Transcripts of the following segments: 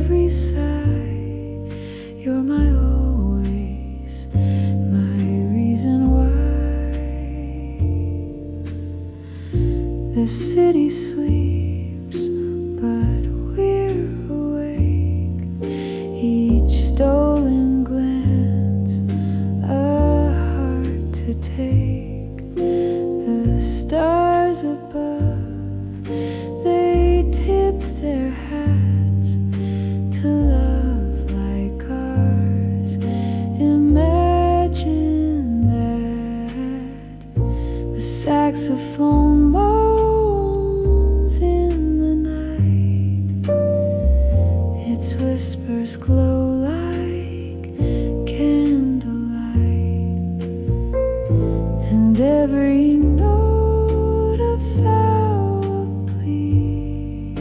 every sigh. You're my always, my reason why. The city sleeps, but we're awake. Each stolen glance, a heart to take. The stars above, they tip their hats to love like ours. Imagine that the saxophone moans in the night. Its whispers glow like candlelight, and every note a vow, a plea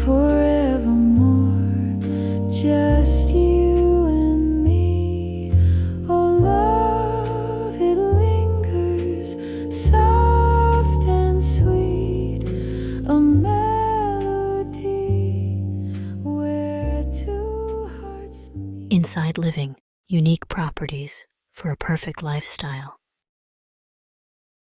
forevermore, just you and me. Oh, love, it lingers, soft and sweet, a melody where two hearts meet. Inside Living, unique properties for a perfect lifestyle.